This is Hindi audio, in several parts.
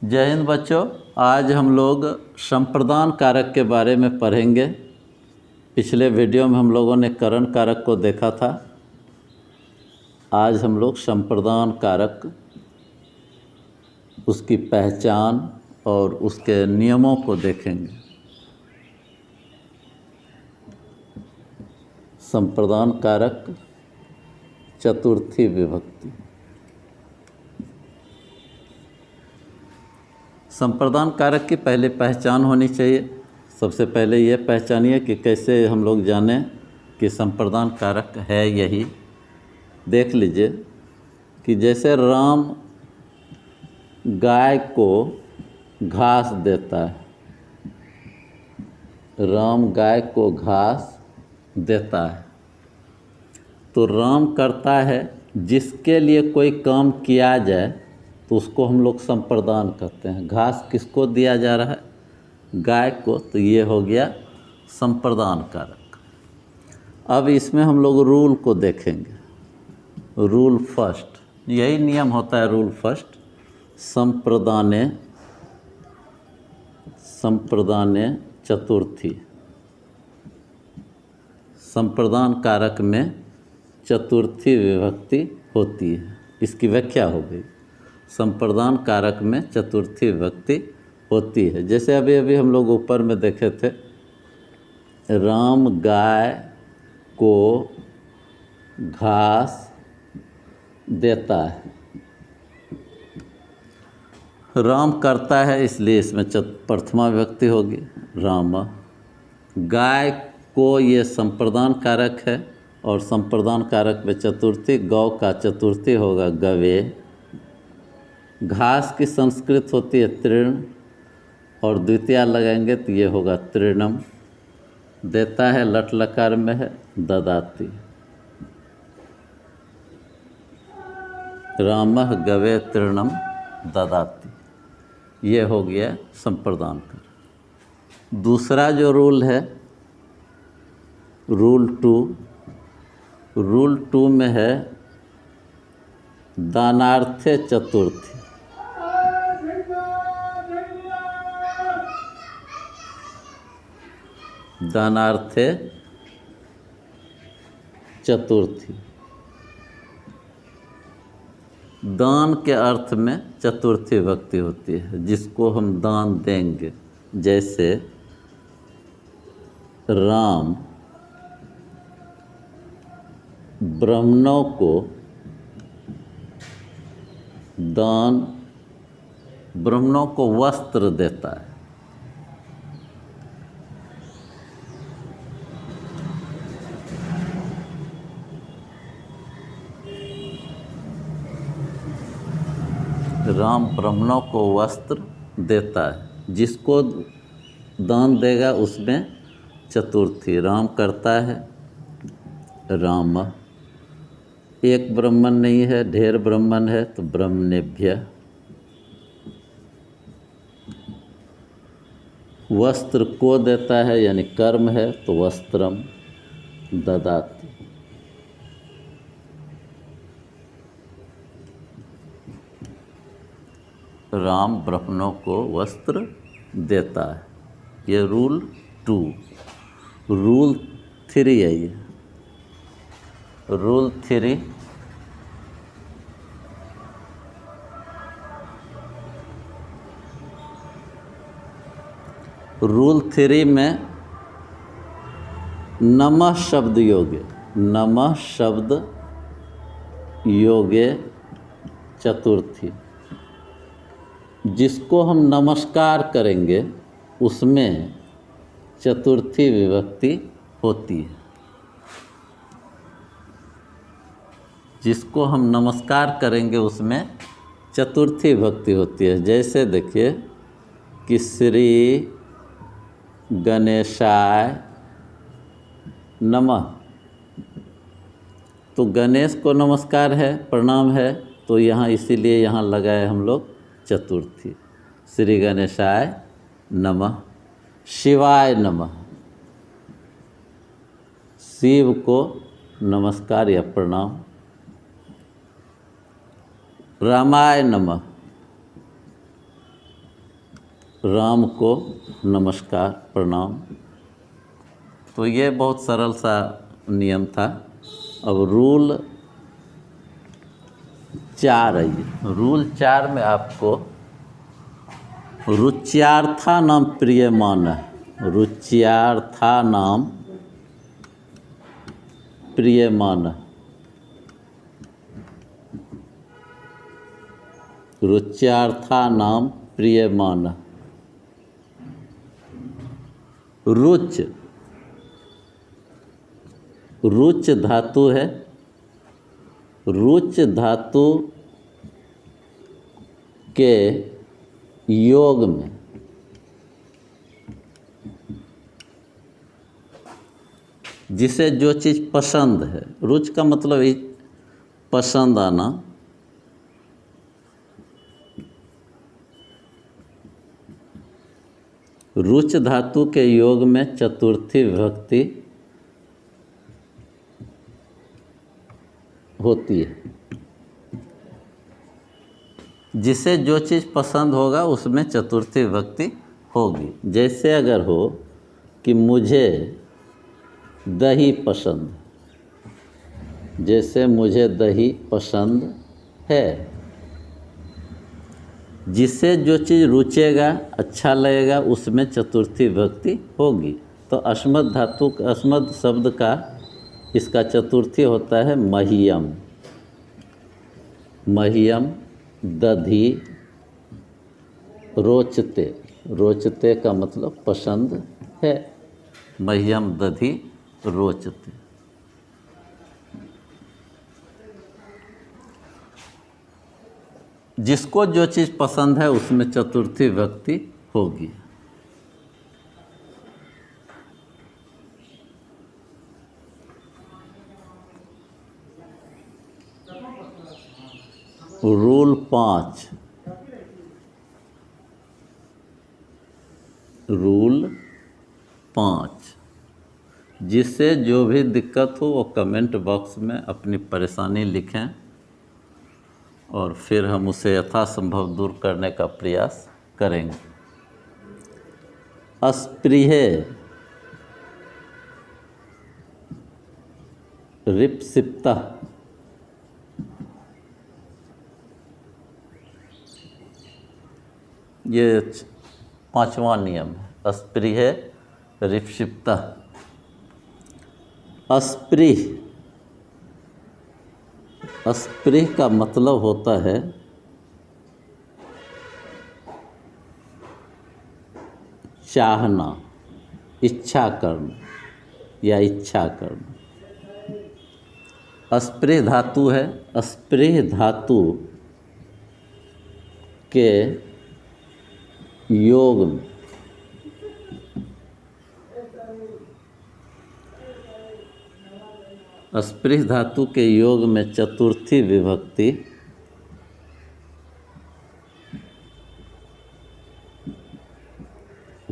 जय हिंद बच्चों। आज हम लोग संप्रदान कारक के बारे में पढ़ेंगे। पिछले वीडियो में हम लोगों ने करण कारक को देखा था। आज हम लोग संप्रदान कारक, उसकी पहचान और उसके नियमों को देखेंगे। संप्रदान कारक चतुर्थी विभक्ति। संप्रदान कारक की पहले पहचान होनी चाहिए। सबसे पहले ये पहचानिए कि कैसे हम लोग जानें कि संप्रदान कारक है यही। देख लीजिए कि जैसे राम गाय को घास देता है, राम गाय को घास देता है, तो राम करता है जिसके लिए कोई काम किया जाए तो उसको हम लोग संप्रदान कहते हैं। घास किसको दिया जा रहा है? गाय को, तो ये हो गया संप्रदान कारक। अब इसमें हम लोग रूल को देखेंगे। रूल फर्स्ट, यही नियम होता है। रूल फर्स्ट, संप्रदाने चतुर्थी। संप्रदान कारक में चतुर्थी विभक्ति होती है। इसकी व्याख्या हो गई। संप्रदान कारक में चतुर्थी विभक्ति होती है। जैसे अभी अभी हम लोग ऊपर में देखे थे, राम गाय को घास देता है। राम करता है इसलिए इसमें प्रथमा विभक्ति होगी राम। गाय को ये संप्रदान कारक है और संप्रदान कारक में चतुर्थी। गौ का चतुर्थी होगा गवे। घास की संस्कृत होती है तृण और द्वितीया लगाएंगे तो ये होगा तृणम। देता है लट लकार में है ददाती। रामः गवे तृणम ददाती, ये हो गया संप्रदान कारक। दूसरा जो रूल है, रूल टू में है दानार्थे चतुर्थी। दानार्थे चतुर्थी। दान के अर्थ में चतुर्थी विभक्ति होती है, जिसको हम दान देंगे। जैसे राम ब्राह्मणों को दान, ब्राह्मणों को वस्त्र देता है। राम ब्राह्मणों को वस्त्र देता है। जिसको दान देगा उसमें चतुर्थी। राम करता है राम। एक ब्राह्मण नहीं है, ढेर ब्राह्मण है तो ब्राह्मणेभ्य। वस्त्र को देता है यानी कर्म है तो वस्त्रम ददाति। राम ब्राह्मणों को वस्त्र देता है। ये रूल 2। रूल 3 है ये। रूल 3, रूल 3 में नमः शब्द योगे, नमः शब्द योगे चतुर्थी। जिसको हम नमस्कार करेंगे उसमें चतुर्थी विभक्ति होती है। जिसको हम नमस्कार करेंगे उसमें चतुर्थी विभक्ति होती है। जैसे देखिए कि श्री गणेशाय नमः, तो गणेश को नमस्कार है, प्रणाम है, तो यहाँ इसीलिए यहाँ लगाए हम लोग चतुर्थी। श्री गणेशाय नमः। शिवाय नमः, शिव को नमस्कार या प्रणाम। रामाय नमः, राम को नमस्कार प्रणाम। तो ये बहुत सरल सा नियम था। अब रूल 4 है। रूल 4 में आपको रुच्यार्था नाम प्रियमान है। रुच्यार्था नाम प्रियमान। रुच्यार्था नाम प्रियमान। रुच, रुच धातु है। रुच धातु के योग में जिसे जो चीज़ पसंद है, रुच का मतलब ही पसंद आना। रुच धातु के योग में चतुर्थी विभक्ति होती है। जिसे जो चीज़ पसंद होगा उसमें चतुर्थी विभक्ति होगी। जैसे अगर हो कि मुझे दही पसंद, जैसे मुझे दही पसंद है। जिसे जो चीज़ रुचेगा, अच्छा लगेगा, उसमें चतुर्थी विभक्ति होगी। तो अस्मत् धातु, अस्मत् शब्द का इसका चतुर्थी होता है मह्यम। मह्यम दधि रोचते। रोचते का मतलब पसंद है। मह्यम दधि रोचते। जिसको जो चीज़ पसंद है उसमें चतुर्थी विभक्ति होगी। रूल 5। रूल 5, जिससे जो भी दिक्कत हो वो कमेंट बॉक्स में अपनी परेशानी लिखें और फिर हम उसे यथासंभव दूर करने का प्रयास करेंगे। अस्पृह, रिप्सिप्ता, ये 5वां नियम है। अस्पृह रिप्सिप्ता। अस्पृह, अस्पृह का मतलब होता है चाहना, इच्छा करना या इच्छा करना। अस्पृह धातु है। अस्पृह धातु के योग में अस्पृह धातु के योग में चतुर्थी विभक्ति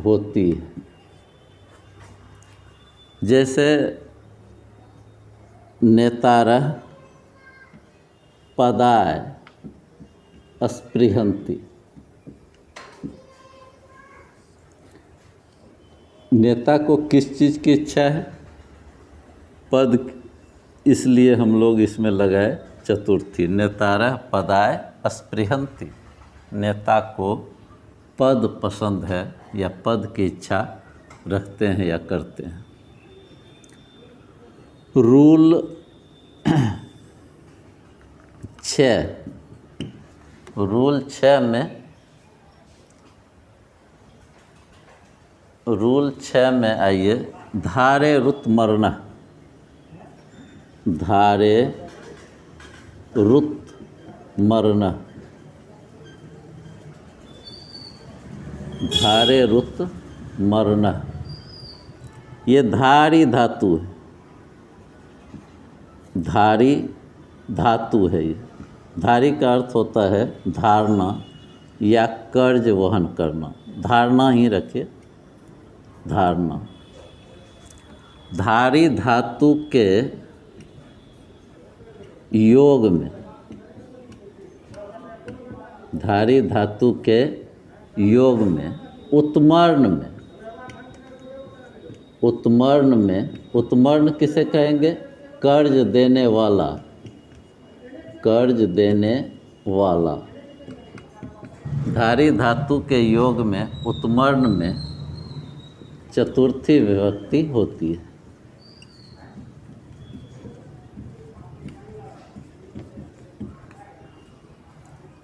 होती है। जैसे नेतारः पदाय अस्पृहन्ति। नेता को किस चीज़ की इच्छा है? पद, इसलिए हम लोग इसमें लगाए चतुर्थी। नेतारः पदाय अस्पृहन्ति। नेता को पद पसंद है या पद की इच्छा रखते हैं या करते हैं। रूल 6। रूल 6 में, रूल 6 में आइए, धारे रुत मरना। धारे रुत मरना। धारे रुत मरना, ये धारी धातु है। धारी धातु है ये। धारी का अर्थ होता है धारणा या कर्ज वहन करना। धारणा ही रखे, धारणा। धारी धातु के योग में, धारी धातु के योग में उत्मर्ण किसे कहेंगे? कर्ज देने वाला, कर्ज देने वाला। धारी धातु के योग में उत्मर्ण में चतुर्थी विभक्ति होती है।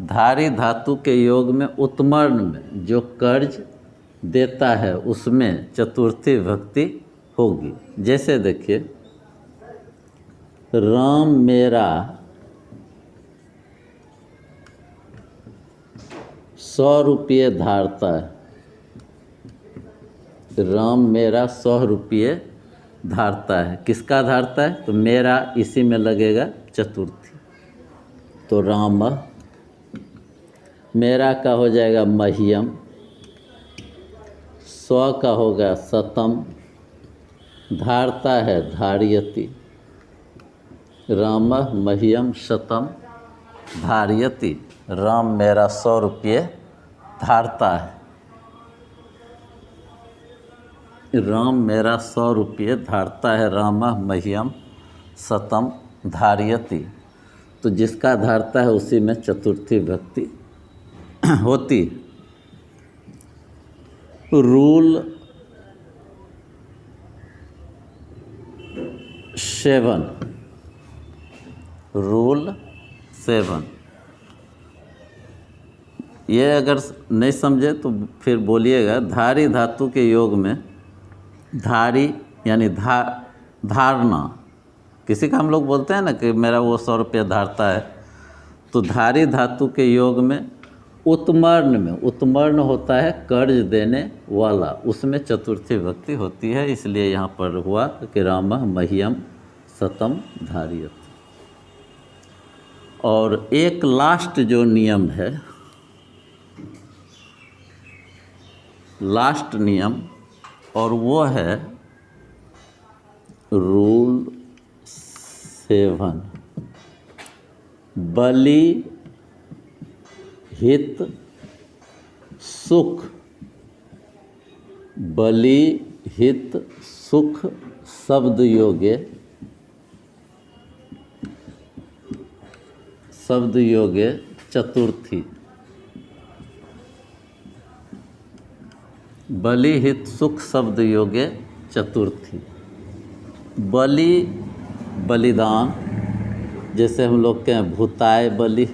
धारी धातु के योग में उत्मर्ण में जो कर्ज देता है उसमें चतुर्थी विभक्ति होगी। जैसे देखिए, राम मेरा 100 रुपये धारता है। राम मेरा 100 रुपये धारता है। किसका धारता है? तो मेरा इसी में लगेगा चतुर्थी, तो राम। मेरा का हो जाएगा मह्यम, 100 का होगा शतम, धारता है धार्यति। राम मह्यम शतम धार्यति। राम मेरा 100 रुपये धारता है। राम मेरा 100 रुपये धारता है। राम मह्यम शतम धार्यति। तो जिसका धारता है उसी में चतुर्थी विभक्ति होती। Rule 7, rule 7। ये अगर नहीं समझे तो फिर बोलिएगा। धारी धातु के योग में धारी यानी धारना, किसी का हम लोग बोलते हैं ना कि मेरा वो 100 रुपये धारता है, तो धारी धातु के योग में उत्मर्ण में, उत्मर्ण होता है कर्ज देने वाला, उसमें चतुर्थी विभक्ति होती है। इसलिए यहाँ पर हुआ कि राम मह्यम शतम धार्यति। और एक लास्ट जो नियम है, लास्ट नियम, और वो है रूल 7। बलि हित सुख, बलि हित सुख शब्द योगे, शब्द योगे चतुर्थी। बलि हित सुख शब्द योगे चतुर्थी। बलि बलिदान, जैसे हम लोग कहें भूताय बलि,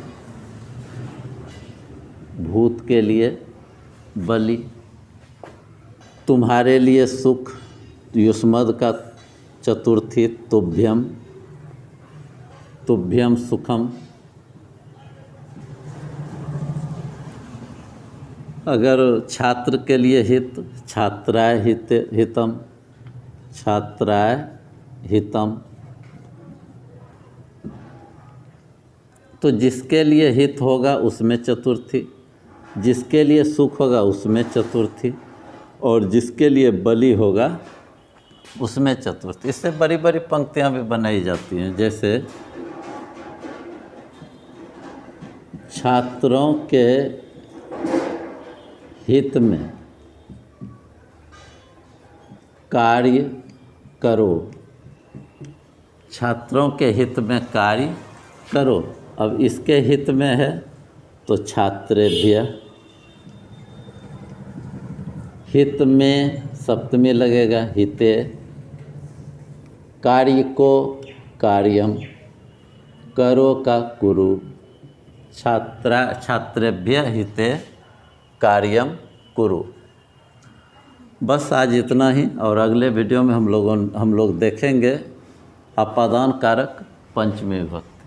भूत के लिए बलि। तुम्हारे लिए सुख, युष्मद का चतुर्थी तुभ्यम, तुभ्यम सुखम। अगर छात्र के लिए हित, छात्राय हितम, छात्राय हितम। तो जिसके लिए हित होगा उसमें चतुर्थी, जिसके लिए सुख होगा उसमें चतुर्थी, और जिसके लिए बलि होगा उसमें चतुर्थी। इससे बड़ी बड़ी पंक्तियां भी बनाई जाती हैं। जैसे छात्रों के हित में कार्य करो, छात्रों के हित में कार्य करो। अब इसके हित में है तो छात्रेभ्य, हित में सप्तमी लगेगा हिते, कार्य को कार्यम, करो का कुरु, छात्रेभ्य हिते कार्यम कुरु। बस आज इतना ही, और अगले वीडियो में हम लोग देखेंगे अपादान कारक पंचमी विभक्ति।